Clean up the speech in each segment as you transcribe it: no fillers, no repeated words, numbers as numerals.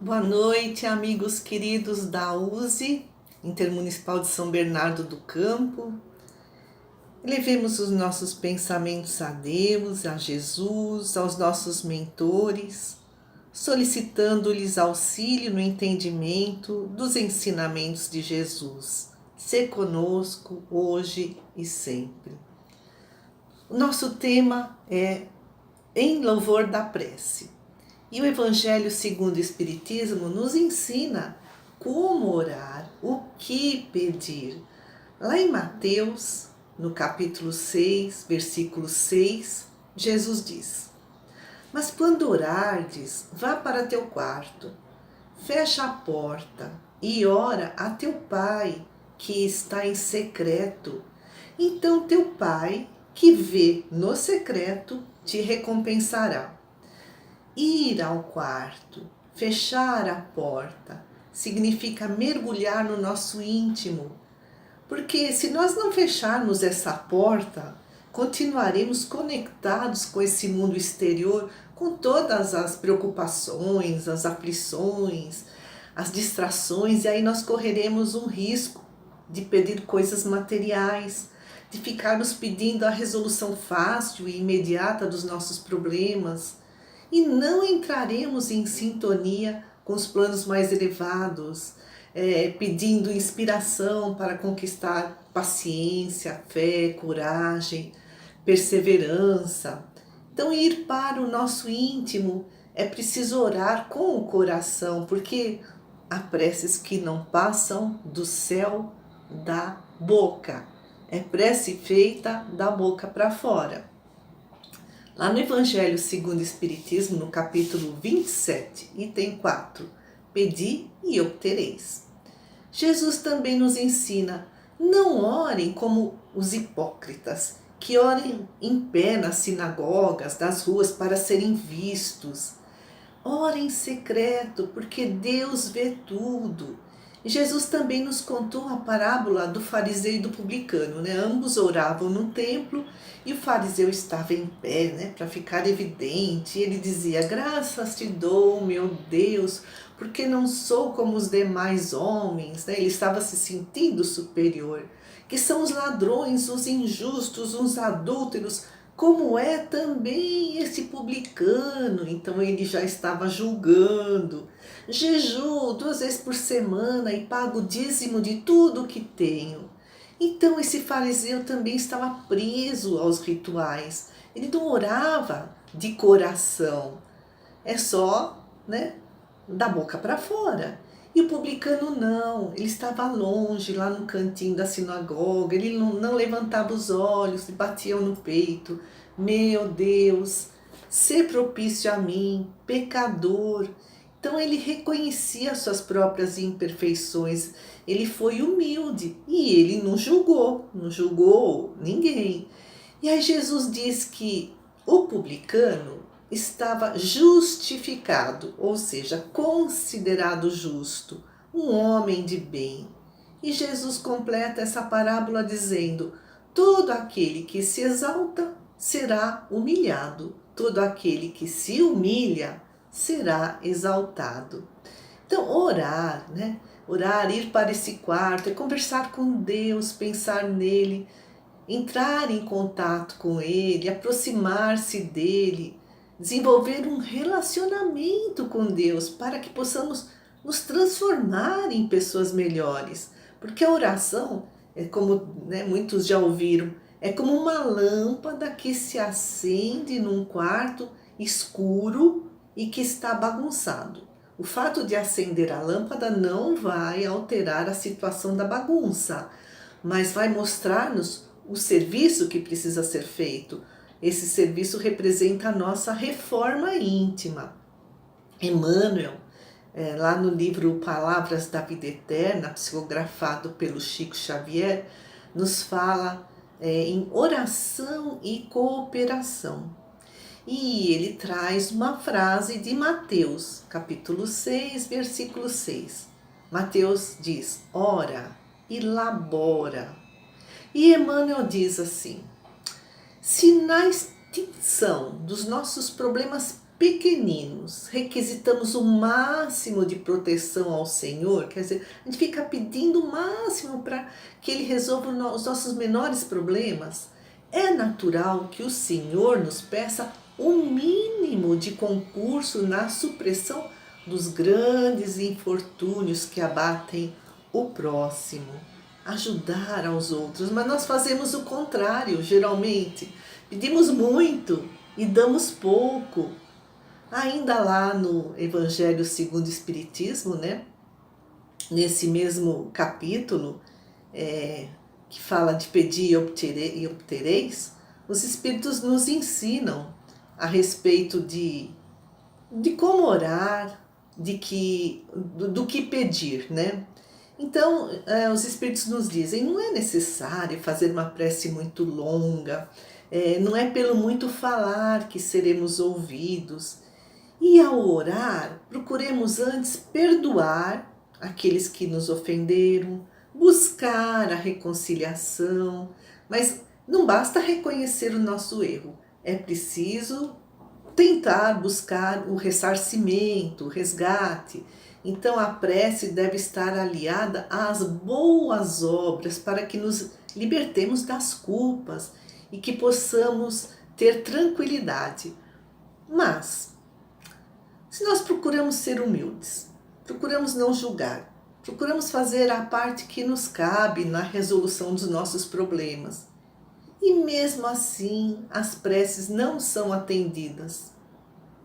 Boa noite, amigos queridos da USE, Intermunicipal de São Bernardo do Campo. Levemos os nossos pensamentos a Deus, a Jesus, aos nossos mentores, solicitando-lhes auxílio no entendimento dos ensinamentos de Jesus. Sê conosco hoje e sempre. O nosso tema é Em Louvor da Prece. E o Evangelho segundo o Espiritismo nos ensina como orar, o que pedir. Lá em Mateus, no capítulo 6, versículo 6, Jesus diz: Mas quando orardes, vá para teu quarto, fecha a porta e ora a teu Pai, que está em secreto. Então teu Pai, que vê no secreto, te recompensará. Ir ao quarto, fechar a porta, significa mergulhar no nosso íntimo. Porque se nós não fecharmos essa porta, continuaremos conectados com esse mundo exterior, com todas as preocupações, as aflições, as distrações, e aí nós correremos um risco de pedir coisas materiais, de ficarmos pedindo a resolução fácil e imediata dos nossos problemas, e não entraremos em sintonia com os planos mais elevados, pedindo inspiração para conquistar paciência, fé, coragem, perseverança. Então, ir para o nosso íntimo é preciso orar com o coração, porque há preces que não passam do céu da boca. É prece feita da boca para fora. Lá no Evangelho segundo o Espiritismo, no capítulo 27, item 4, pedi e obtereis. Jesus também nos ensina, não orem como os hipócritas, que orem em pé nas sinagogas, das ruas para serem vistos. Orem em secreto, porque Deus vê tudo. E Jesus também nos contou a parábola do fariseu e do publicano, né? Ambos oravam no templo e o fariseu estava em pé, né? Para ficar evidente. E ele dizia, graças te dou, meu Deus, porque não sou como os demais homens, né? Ele estava se sentindo superior, que são os ladrões, os injustos, os adúlteros, como é também esse publicano. Então ele já estava julgando. Jejuo 2 vezes por semana e pago o dízimo de tudo que tenho. Então esse fariseu também estava preso aos rituais. Ele não orava de coração. É só, né, da boca para fora. E o publicano não, ele estava longe, lá no cantinho da sinagoga, ele não levantava os olhos, batiam no peito. Meu Deus, sê propício a mim, pecador. Então ele reconhecia suas próprias imperfeições, ele foi humilde e ele não julgou ninguém. E aí Jesus diz que o publicano estava justificado, ou seja, considerado justo, um homem de bem. E Jesus completa essa parábola dizendo, todo aquele que se exalta será humilhado, todo aquele que se humilha será exaltado. Então, orar, né? Orar, ir para esse quarto, é conversar com Deus, pensar nele, entrar em contato com ele, aproximar-se dele, desenvolver um relacionamento com Deus para que possamos nos transformar em pessoas melhores. Porque a oração, é como, né, muitos já ouviram, é como uma lâmpada que se acende num quarto escuro e que está bagunçado. O fato de acender a lâmpada não vai alterar a situação da bagunça, mas vai mostrar-nos o serviço que precisa ser feito. Esse serviço representa a nossa reforma íntima. Emmanuel, lá no livro Palavras da Vida Eterna, psicografado pelo Chico Xavier, nos fala em oração e cooperação. E ele traz uma frase de Mateus, capítulo 6, versículo 6. Mateus diz, ora e labora. E Emmanuel diz assim, se na extinção dos nossos problemas pequeninos, requisitamos o máximo de proteção ao Senhor, quer dizer, a gente fica pedindo o máximo para que Ele resolva os nossos menores problemas, é natural que o Senhor nos peça o mínimo de concurso na supressão dos grandes infortúnios que abatem o próximo, ajudar aos outros, mas nós fazemos o contrário, geralmente. Pedimos muito e damos pouco. Ainda lá no Evangelho segundo o Espiritismo, né? Nesse mesmo capítulo, que fala de pedir e obtereis, os Espíritos nos ensinam a respeito de como orar, do que pedir, né? Então, os Espíritos nos dizem, não é necessário fazer uma prece muito longa, não é pelo muito falar que seremos ouvidos. E ao orar, procuremos antes perdoar aqueles que nos ofenderam, buscar a reconciliação, mas não basta reconhecer o nosso erro, é preciso tentar buscar o ressarcimento, o resgate. Então a prece deve estar aliada às boas obras para que nos libertemos das culpas e que possamos ter tranquilidade. Mas, se nós procuramos ser humildes, procuramos não julgar, procuramos fazer a parte que nos cabe na resolução dos nossos problemas, e mesmo assim as preces não são atendidas.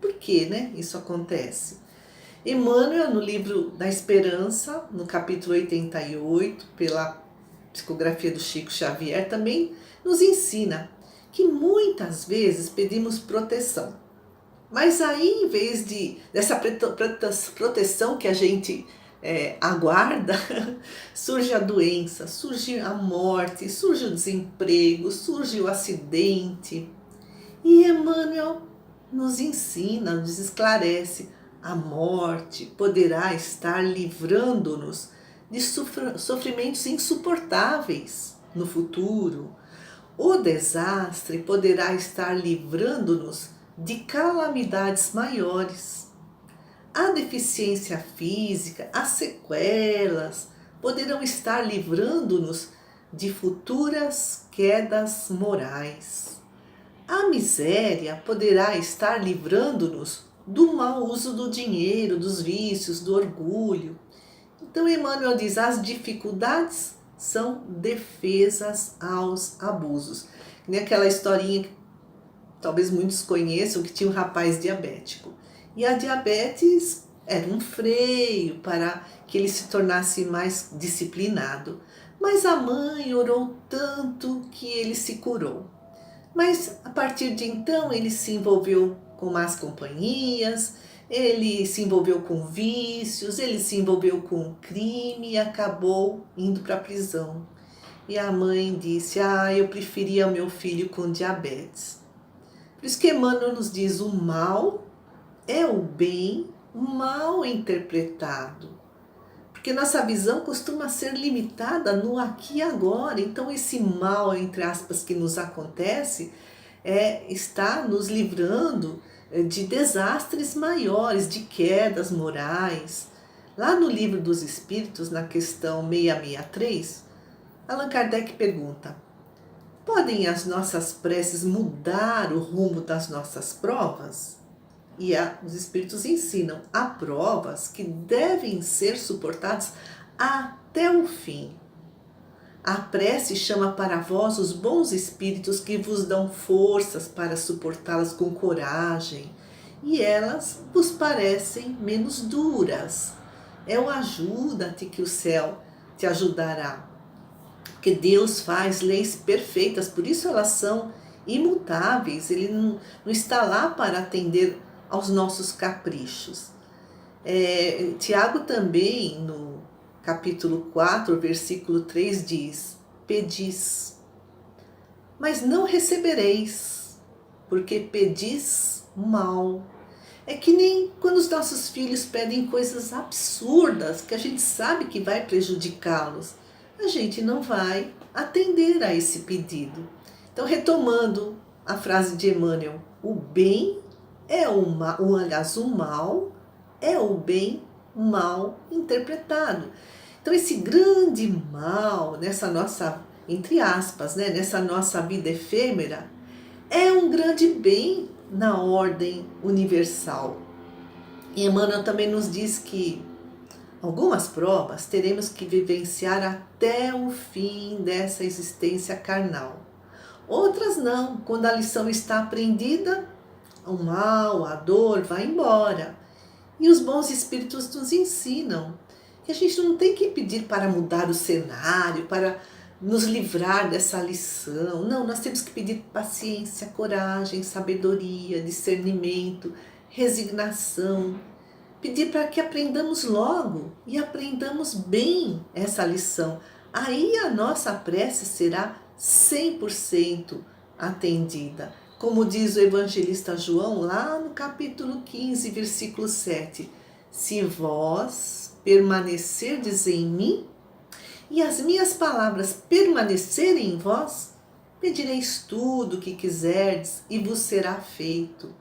Por que, né, isso acontece? Emmanuel, no livro da Esperança, no capítulo 88, pela psicografia do Chico Xavier, também nos ensina que muitas vezes pedimos proteção. Mas aí, em vez dessa proteção que a gente aguarda, surge a doença, surge a morte, surge o desemprego, surge o acidente. E Emmanuel nos ensina, nos esclarece, a morte poderá estar livrando-nos de sofrimentos insuportáveis no futuro. O desastre poderá estar livrando-nos de calamidades maiores. A deficiência física, as sequelas, poderão estar livrando-nos de futuras quedas morais. A miséria poderá estar livrando-nos do mau uso do dinheiro, dos vícios, do orgulho. Então Emmanuel diz, as dificuldades são defesas aos abusos. Nem aquela historinha que talvez muitos conheçam, que tinha um rapaz diabético. E a diabetes era um freio para que ele se tornasse mais disciplinado. Mas a mãe orou tanto que ele se curou. Mas a partir de então ele se envolveu com más companhias, ele se envolveu com vícios, ele se envolveu com crime e acabou indo para a prisão. E a mãe disse, eu preferia o meu filho com diabetes. Por isso que Emmanuel nos diz, o mal é o bem mal interpretado. Porque nossa visão costuma ser limitada no aqui e agora. Então esse mal, entre aspas, que nos acontece, está nos livrando de desastres maiores, de quedas morais. Lá no Livro dos Espíritos, na questão 663, Allan Kardec pergunta, podem as nossas preces mudar o rumo das nossas provas? E os Espíritos ensinam, há provas que devem ser suportadas até o fim. A prece chama para vós os bons espíritos que vos dão forças para suportá-las com coragem, e elas vos parecem menos duras. É o ajuda-te que o céu te ajudará. Porque Deus faz leis perfeitas, por isso elas são imutáveis. Ele não está lá para atender aos nossos caprichos. Tiago também, no capítulo 4, versículo 3, diz, pedis, mas não recebereis, porque pedis mal. É que nem quando os nossos filhos pedem coisas absurdas, que a gente sabe que vai prejudicá-los, a gente não vai atender a esse pedido. Então, retomando a frase de Emmanuel, o bem é aliás, o mal é o bem mal interpretado. Então esse grande mal nessa nossa, entre aspas, né, nessa nossa vida efêmera, é um grande bem na ordem universal. E Emmanuel também nos diz que algumas provas teremos que vivenciar até o fim dessa existência carnal. Outras não, quando a lição está aprendida, o mal, a dor vai embora. E os bons espíritos nos ensinam que a gente não tem que pedir para mudar o cenário, para nos livrar dessa lição. Não, nós temos que pedir paciência, coragem, sabedoria, discernimento, resignação. Pedir para que aprendamos logo e aprendamos bem essa lição. Aí a nossa prece será 100% atendida. Como diz o evangelista João, lá no capítulo 15, versículo 7. Se vós permanecerdes em mim e as minhas palavras permanecerem em vós, pedireis tudo o que quiserdes e vos será feito.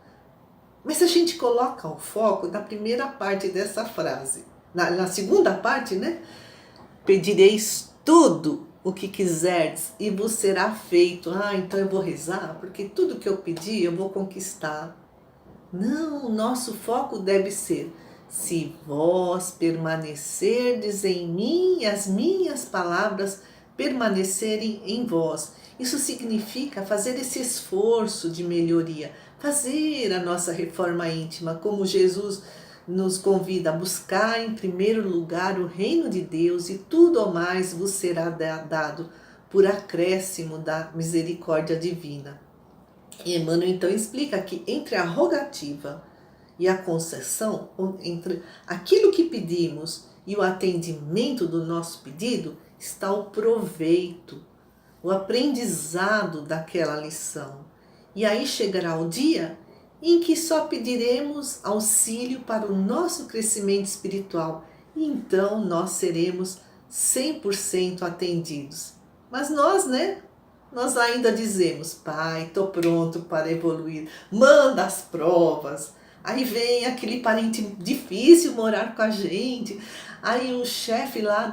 Mas a gente coloca o foco na primeira parte dessa frase. Na segunda parte, né? Pedireis tudo o que quiserdes e vos será feito. Então eu vou rezar, porque tudo que eu pedir eu vou conquistar. Não, o nosso foco deve ser: se vós permanecerdes em mim e as minhas palavras permanecerem em vós. Isso significa fazer esse esforço de melhoria, fazer a nossa reforma íntima, como Jesus nos convida a buscar em primeiro lugar o reino de Deus e tudo o mais vos será dado por acréscimo da misericórdia divina. E Emmanuel então explica que entre a rogativa e a concessão, entre aquilo que pedimos e o atendimento do nosso pedido, está o proveito, o aprendizado daquela lição. E aí chegará o dia em que só pediremos auxílio para o nosso crescimento espiritual e então nós seremos 100% atendidos. Mas nós, né? Nós ainda dizemos: Pai, estou pronto para evoluir, manda as provas. Aí vem aquele parente difícil morar com a gente, aí o chefe lá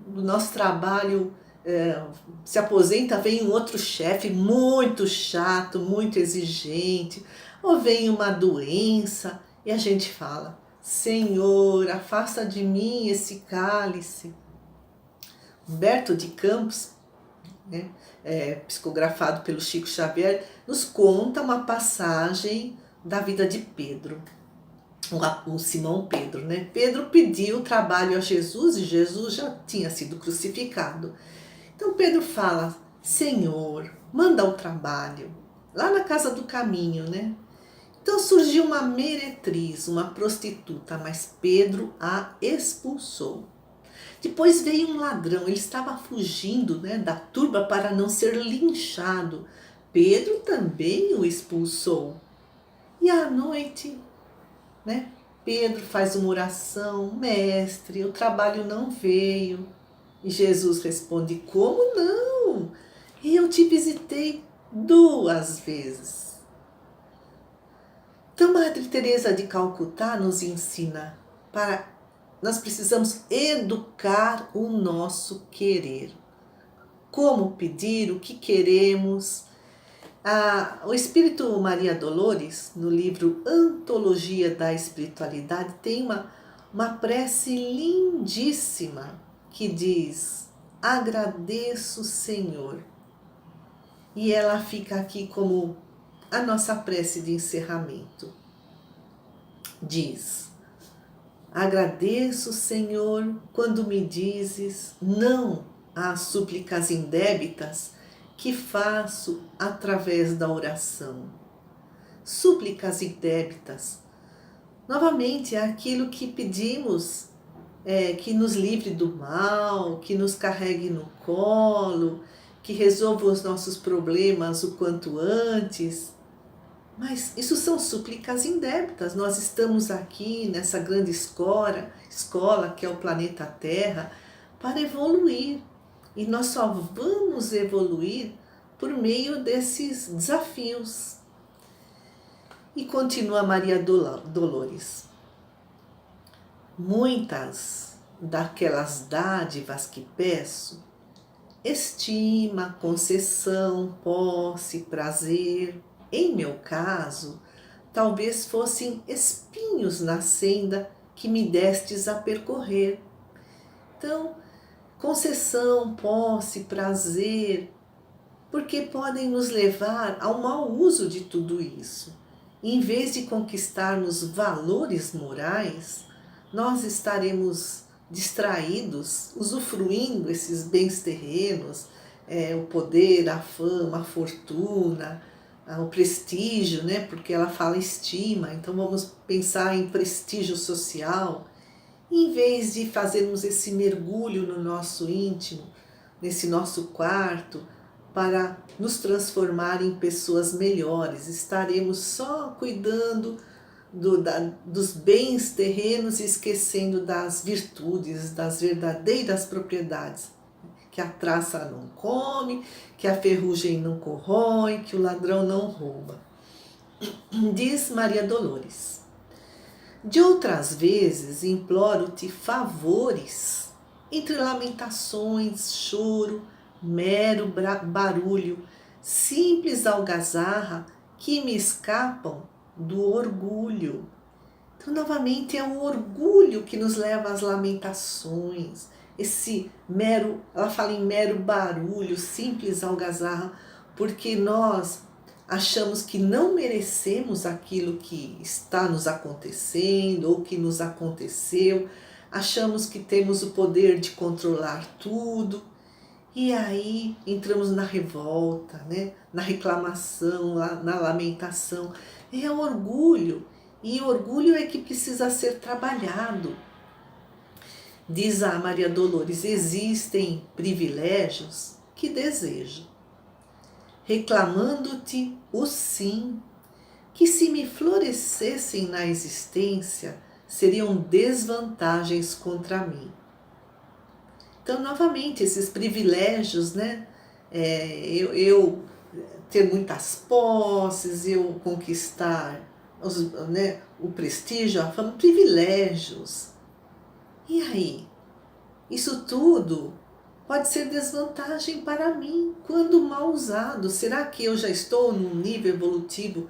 do nosso trabalho se aposenta, vem um outro chefe muito chato, muito exigente, ou vem uma doença e a gente fala: Senhor, afasta de mim esse cálice. Humberto de Campos, né, psicografado pelo Chico Xavier, nos conta uma passagem da vida de Pedro, o Simão Pedro, né? Pedro pediu trabalho a Jesus e Jesus já tinha sido crucificado. Então Pedro fala: Senhor, manda o trabalho, lá na casa do caminho, né? Então surgiu uma meretriz, uma prostituta, mas Pedro a expulsou. Depois veio um ladrão, ele estava fugindo, né, da turba para não ser linchado. Pedro também o expulsou. E à noite, né, Pedro faz uma oração: Mestre, o trabalho não veio. E Jesus responde: Como não? Eu te visitei 2 vezes. Então, Madre Teresa de Calcutá nos ensina nós precisamos educar o nosso querer. Como pedir o que queremos. O Espírito Maria Dolores, no livro Antologia da Espiritualidade, tem uma prece lindíssima que diz: agradeço, Senhor. E ela fica aqui como a nossa prece de encerramento. Diz: agradeço, Senhor, quando me dizes não às súplicas indébitas que faço através da oração. Súplicas indébitas, novamente, é aquilo que pedimos, que nos livre do mal, que nos carregue no colo, que resolva os nossos problemas o quanto antes. Mas isso são súplicas indébitas. Nós estamos aqui nessa grande escola que é o planeta Terra, para evoluir. E nós só vamos evoluir por meio desses desafios. E continua Maria Dolores. Muitas daquelas dádivas que peço, estima, concessão, posse, prazer, em meu caso, talvez fossem espinhos na senda que me destes a percorrer. Então, concessão, posse, prazer, porque podem nos levar ao mau uso de tudo isso. Em vez de conquistarmos valores morais, nós estaremos distraídos, usufruindo esses bens terrenos, o poder, a fama, a fortuna, o prestígio, né? Porque ela fala estima, então vamos pensar em prestígio social, em vez de fazermos esse mergulho no nosso íntimo, nesse nosso quarto, para nos transformar em pessoas melhores. Estaremos só cuidando dos bens terrenos e esquecendo das virtudes, das verdadeiras propriedades, que a traça não come, que a ferrugem não corrói, que o ladrão não rouba. Diz Maria Dolores. De outras vezes imploro-te favores, entre lamentações, choro, mero barulho, simples algazarra que me escapam do orgulho. Então, novamente, é o orgulho que nos leva às lamentações, ela fala em mero barulho, simples algazarra, porque nós achamos que não merecemos aquilo que está nos acontecendo ou que nos aconteceu, achamos que temos o poder de controlar tudo, e aí entramos na revolta, né? Na reclamação, na lamentação. É o orgulho, e o orgulho é que precisa ser trabalhado. Diz a Maria Dolores, existem privilégios que desejo, reclamando-te o sim, que se me florescessem na existência, seriam desvantagens contra mim. Então, novamente, esses privilégios, né? Eu ter muitas posses, eu conquistar o prestígio, a fama, privilégios. E aí? Isso tudo pode ser desvantagem para mim quando mal usado. Será que eu já estou num nível evolutivo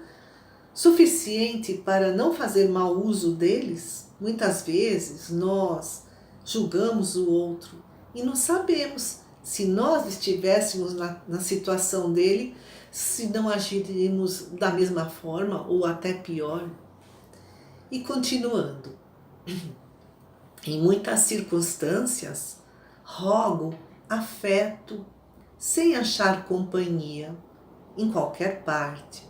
suficiente para não fazer mau uso deles? Muitas vezes nós julgamos o outro e não sabemos se nós estivéssemos na situação dele, se não agiríamos da mesma forma ou até pior. E continuando, em muitas circunstâncias, rogo afeto sem achar companhia em qualquer parte,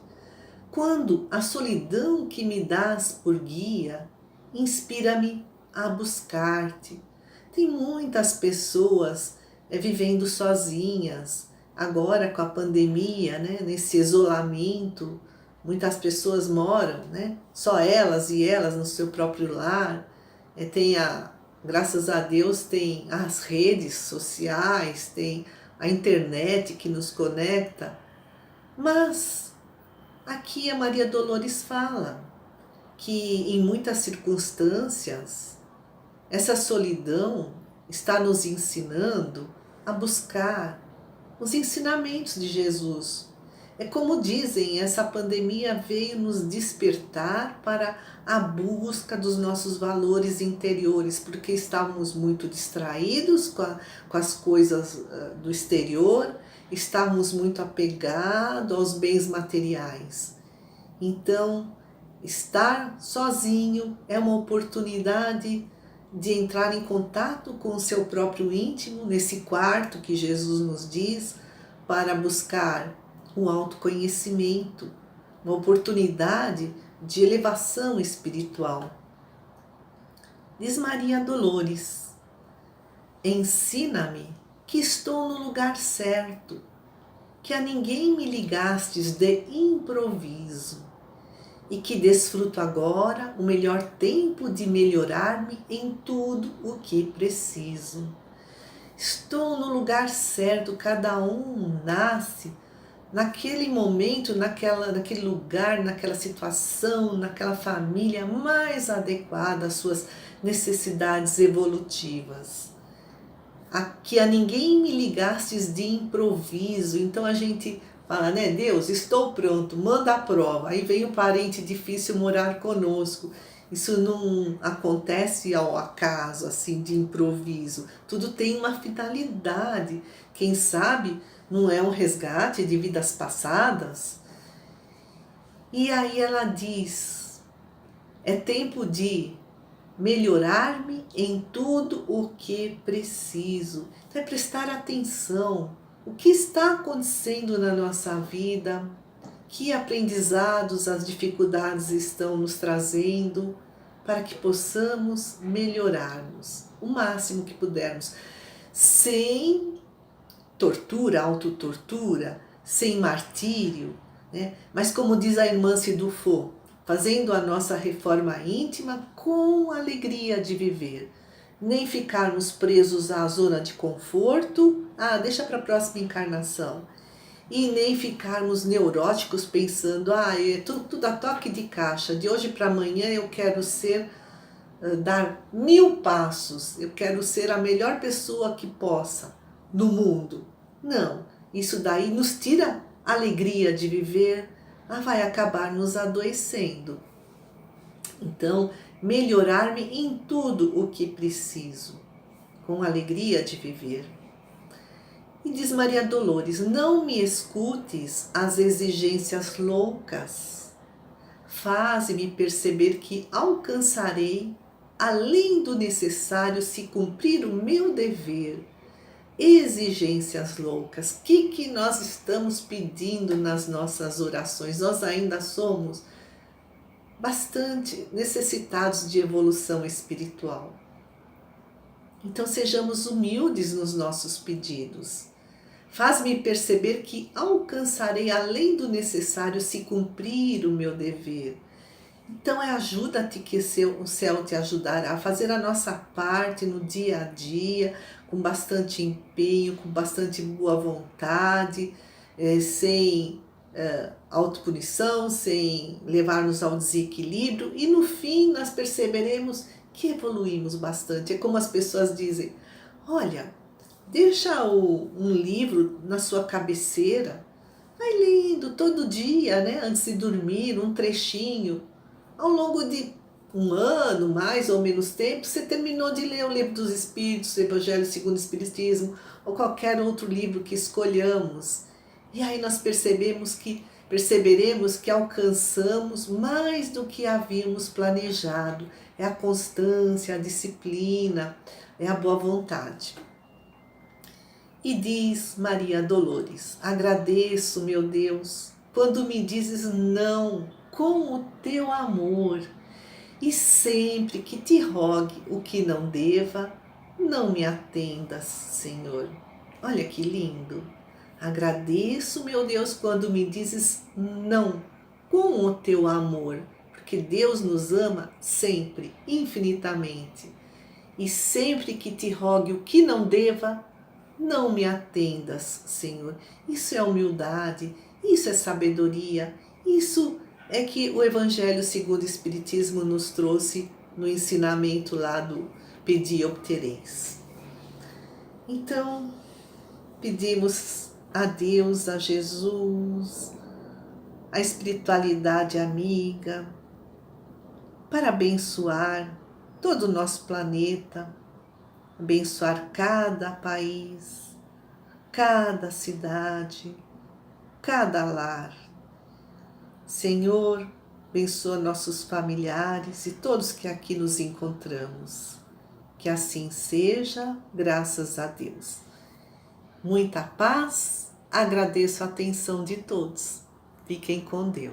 quando a solidão que me dás por guia inspira-me a buscar-te. Tem muitas pessoas vivendo sozinhas, agora com a pandemia, né, nesse isolamento, muitas pessoas moram, né, só elas e elas no seu próprio lar. Graças a Deus tem as redes sociais, tem a internet que nos conecta, mas aqui a Maria Dolores fala que em muitas circunstâncias essa solidão está nos ensinando a buscar os ensinamentos de Jesus. É como dizem, essa pandemia veio nos despertar para a busca dos nossos valores interiores, porque estávamos muito distraídos com as coisas do exterior, estávamos muito apegados aos bens materiais. Então, estar sozinho é uma oportunidade de entrar em contato com o seu próprio íntimo, nesse quarto que Jesus nos diz, para buscar o autoconhecimento, uma oportunidade de elevação espiritual. Diz Maria Dolores, ensina-me que estou no lugar certo, que a ninguém me ligastes de improviso, e que desfruto agora o melhor tempo de melhorar-me em tudo o que preciso. Estou no lugar certo, cada um nasce naquele momento, naquele lugar, naquela situação, naquela família mais adequada às suas necessidades evolutivas. Que a ninguém me ligastes de improviso. Então a gente fala, né? Deus, estou pronto, manda a prova. Aí vem um parente difícil morar conosco. Isso não acontece ao acaso, assim, de improviso. Tudo tem uma finalidade. Quem sabe não é um resgate de vidas passadas? E aí ela diz, é tempo de melhorar-me em tudo o que preciso. Então é prestar atenção. O que está acontecendo na nossa vida? Que aprendizados as dificuldades estão nos trazendo para que possamos melhorarmos o máximo que pudermos, sem tortura, autotortura, sem martírio, né? Mas como diz a irmã Sidufo, fazendo a nossa reforma íntima com alegria de viver. Nem ficarmos presos à zona de conforto, deixa para a próxima encarnação. E nem ficarmos neuróticos pensando, é tudo a toque de caixa, de hoje para amanhã eu quero dar 1000 passos, eu quero ser a melhor pessoa que possa no mundo. Não, isso daí nos tira a alegria de viver, vai acabar nos adoecendo. Então, melhorar-me em tudo o que preciso, com alegria de viver. E diz Maria Dolores, não me escutes as exigências loucas, faze-me perceber que alcançarei, além do necessário, se cumprir o meu dever. Exigências loucas, o que nós estamos pedindo nas nossas orações? Nós ainda somos bastante necessitados de evolução espiritual. Então sejamos humildes nos nossos pedidos. Faz-me perceber que alcançarei além do necessário se cumprir o meu dever. Então ajuda-te que o céu te ajudará a fazer a nossa parte no dia a dia, com bastante empenho, com bastante boa vontade, sem autopunição, sem levar-nos ao desequilíbrio, e no fim nós perceberemos que evoluímos bastante. É como as pessoas dizem, olha, deixa um livro na sua cabeceira, vai lendo todo dia, né, antes de dormir, um trechinho. Ao longo de um ano, mais ou menos tempo, você terminou de ler o Livro dos Espíritos, o Evangelho segundo o Espiritismo, ou qualquer outro livro que escolhamos. E aí nós perceberemos que alcançamos mais do que havíamos planejado. É a constância, a disciplina, é a boa vontade. E diz Maria Dolores, agradeço, meu Deus, quando me dizes não com o teu amor, e sempre que te rogue o que não deva, não me atendas, Senhor. Olha que lindo. Agradeço, meu Deus, quando me dizes não com o teu amor, porque Deus nos ama sempre, infinitamente. E sempre que te rogue o que não deva, não me atendas, Senhor. Isso é humildade, isso é sabedoria, isso é que o Evangelho segundo o Espiritismo nos trouxe no ensinamento lá do Pedi e obtereis. Então, pedimos a Deus, a Jesus, a espiritualidade amiga, para abençoar todo o nosso planeta, abençoar cada país, cada cidade, cada lar. Senhor, abençoa nossos familiares e todos que aqui nos encontramos. Que assim seja, graças a Deus. Muita paz, agradeço a atenção de todos. Fiquem com Deus.